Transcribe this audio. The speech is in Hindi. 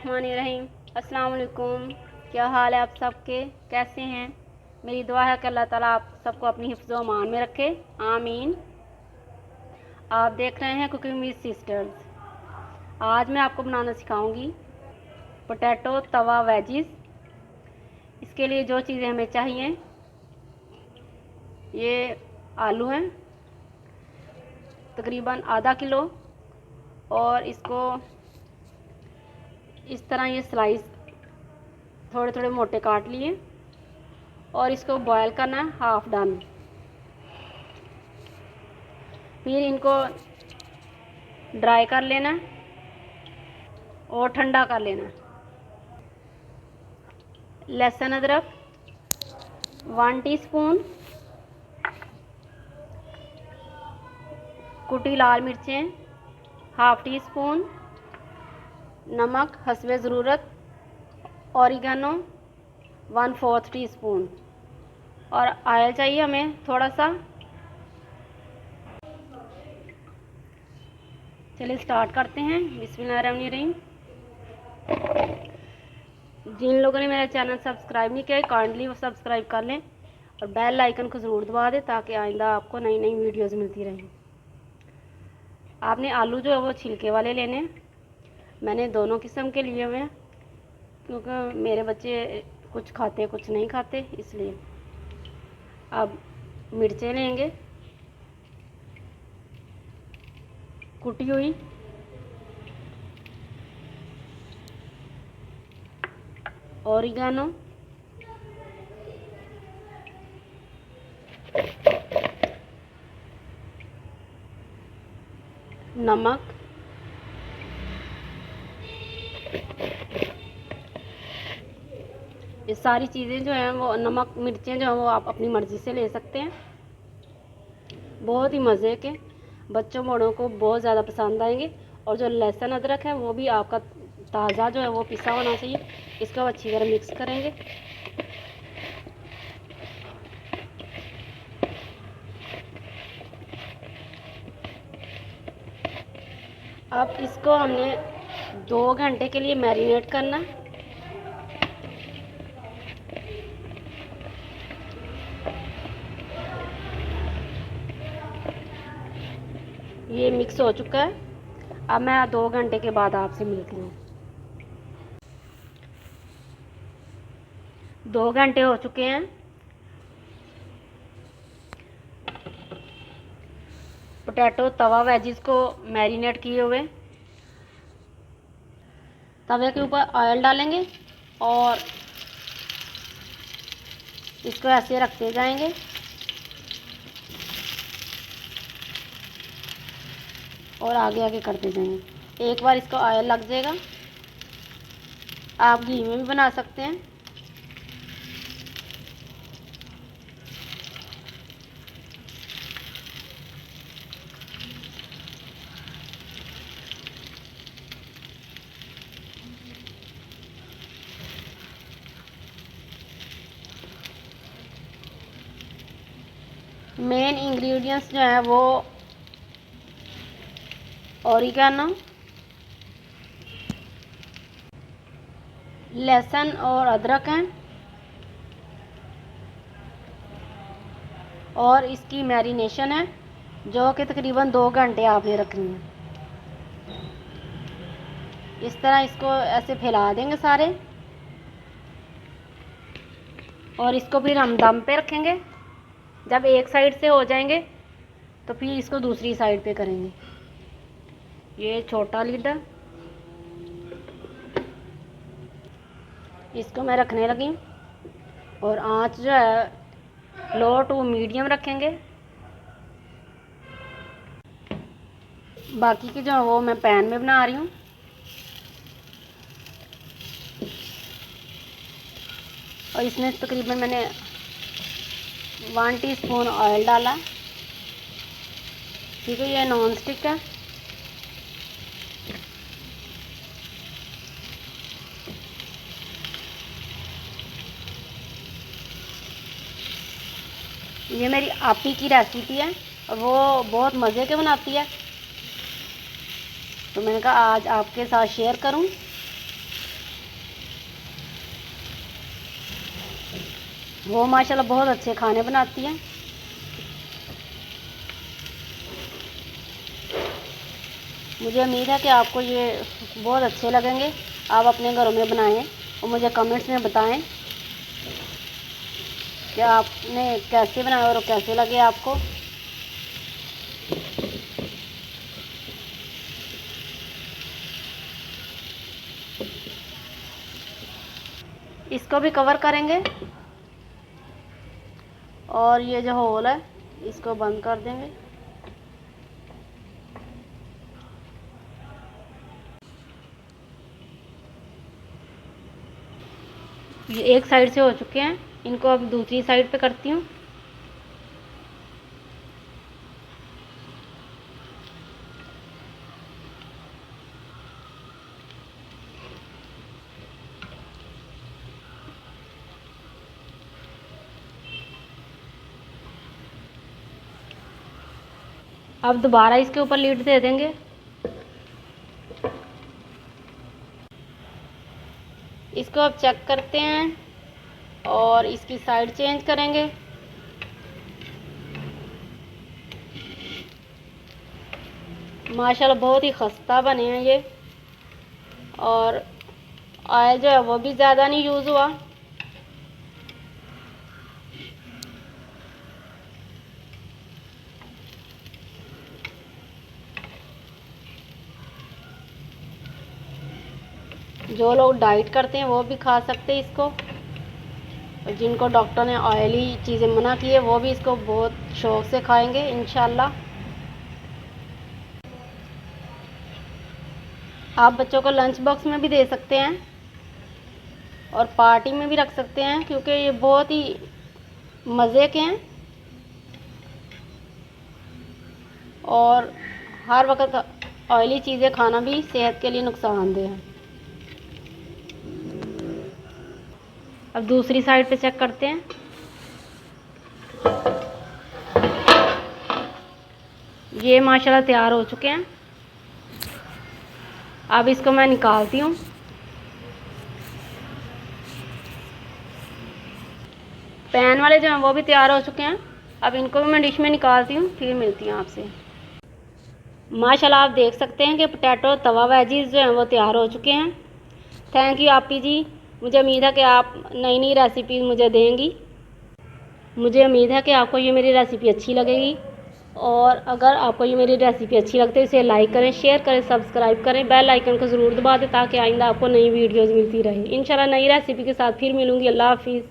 बिस्मिल्लाहिर्रहमानिर्रहीम। अस्सलाम वालेकुम। क्या हाल है आप सबके, कैसे हैं? मेरी दुआ है कि अल्लाह ताला आप सबको अपनी हिफ्ज़ व अमान में रखे, आमीन। आप देख रहे हैं कुकिंग विद सिस्टर्स। आज मैं आपको बनाना सिखाऊंगी पोटैटो तवा वेजिस। इसके लिए जो चीज़ें हमें चाहिए, ये आलू हैं तकरीबन आधा किलो, और इसको इस तरह ये स्लाइस थोड़े थोड़े मोटे काट लिए और इसको बॉयल करना है हाफ डन। फिर इनको ड्राई कर लेना और ठंडा कर लेना। लहसुन अदरक 1 टीस्पून, कुटी लाल मिर्चें हाफ टी स्पून, नमक हस्बे ज़रूरत, ऑरिगेनो 1/4 टीस्पून, और ऑयल चाहिए हमें थोड़ा सा। चलिए स्टार्ट करते हैं। बिस्मिल्लाहिर्रहमानिर्रहीम। जिन लोगों ने मेरा चैनल सब्सक्राइब नहीं किया है, काइंडली वो सब्सक्राइब कर लें और बेल आइकन को ज़रूर दबा दें ताकि आइंदा आपको नई नई वीडियोज़ मिलती रहें। आपने आलू जो है वो छिलके वाले लेने। मैंने दोनों किस्म के लिए हुए हैं क्योंकि मेरे बच्चे कुछ खाते कुछ नहीं खाते, इसलिए। अब मिर्चें लेंगे कुटी हुई, ऑरिगेनो, नमक, ये सारी चीज़ें जो हैं वो, नमक मिर्चें जो हैं वो आप अपनी मर्ज़ी से ले सकते हैं। बहुत ही मज़े के, बच्चों बड़ों को बहुत ज़्यादा पसंद आएंगे। और जो लहसुन अदरक है वो भी आपका ताज़ा जो है वो पिसा होना चाहिए। इसको अच्छी तरह मिक्स करेंगे। अब इसको हमने 2 घंटे के लिए मैरिनेट करना। ये मिक्स हो चुका है। अब मैं 2 घंटे के बाद आपसे मिलती हूँ। 2 घंटे हो चुके हैं। पोटैटो तवा वेजिस को मैरिनेट किए हुए तवे के ऊपर ऑयल डालेंगे और इसको ऐसे रखते जाएंगे और आगे आगे करते जाएंगे। एक बार इसको ऑयल लग जाएगा। आप घी में भी बना सकते हैं। मेन इंग्रेडिएंट्स जो है वो ऑरिगेनो, लहसुन और अदरक हैं, और इसकी मैरिनेशन है जो कि तकरीबन 2 घंटे आपने रखनी है। इस तरह इसको ऐसे फैला देंगे सारे, और इसको फिर हम दम पे रखेंगे। जब एक साइड से हो जाएंगे तो फिर इसको दूसरी साइड पे करेंगे। ये छोटा लीड है, इसको मैं रखने लगी, और आंच जो है लो टू मीडियम रखेंगे। बाकी की जो है वो मैं पैन में बना रही हूँ। और इसमें तकरीबन मैंने 1 टीस्पून ऑयल डाला। ठीक है, ये नॉन स्टिक है। ये मेरी आपी की रेसिपी है और वो बहुत मज़े के बनाती है, तो मैंने कहा आज आपके साथ शेयर करूं। वो माशाल्लाह बहुत अच्छे खाने बनाती हैं। मुझे उम्मीद है कि आपको ये बहुत अच्छे लगेंगे। आप अपने घरों में बनाएं और मुझे कमेंट्स में बताएं कि आपने कैसे बनाए और कैसे लगे आपको। इसको भी कवर करेंगे और ये जो होल है इसको बंद कर देंगे। ये एक साइड से हो चुके हैं, इनको अब दूसरी साइड पे करती हूँ। अब दोबारा इसके ऊपर लीड दे देंगे। इसको अब चेक करते हैं और इसकी साइड चेंज करेंगे। माशाल्लाह बहुत ही खस्ता बने हैं ये, और ऑयल जो है वो भी ज़्यादा नहीं यूज़ हुआ। जो लोग डाइट करते हैं वो भी खा सकते हैं इसको, और जिनको डॉक्टर ने ऑयली चीज़ें मना की है वो भी इसको बहुत शौक़ से खाएंगे इंशाल्लाह। आप बच्चों को लंच बॉक्स में भी दे सकते हैं और पार्टी में भी रख सकते हैं, क्योंकि ये बहुत ही मज़े के हैं और हर वक्त ऑयली चीज़ें खाना भी सेहत के लिए नुकसानदेह है। अब दूसरी साइड पे चेक करते हैं। ये माशाल्लाह तैयार हो चुके हैं। अब इसको मैं निकालती हूँ। पैन वाले जो हैं वो भी तैयार हो चुके हैं। अब इनको भी मैं डिश में निकालती हूँ, फिर मिलती हूँ आपसे। माशाल्लाह आप देख सकते हैं कि पोटैटो तवा वेजीज जो हैं वो तैयार हो चुके हैं। थैंक यू आपी जी। मुझे उम्मीद है कि आप नई नई रेसिपीज़ मुझे देंगी। मुझे उम्मीद है कि आपको ये मेरी रेसिपी अच्छी लगेगी, और अगर आपको ये मेरी रेसिपी अच्छी लगती है इसे लाइक करें, शेयर करें, सब्सक्राइब करें, बेल आइकन को ज़रूर दबा दें ताकि आइंदा आपको नई वीडियोज़ मिलती रहे। इंशाल्लाह नई रेसिपी के साथ फिर मिलूँगी। अल्लाह हाफिज़।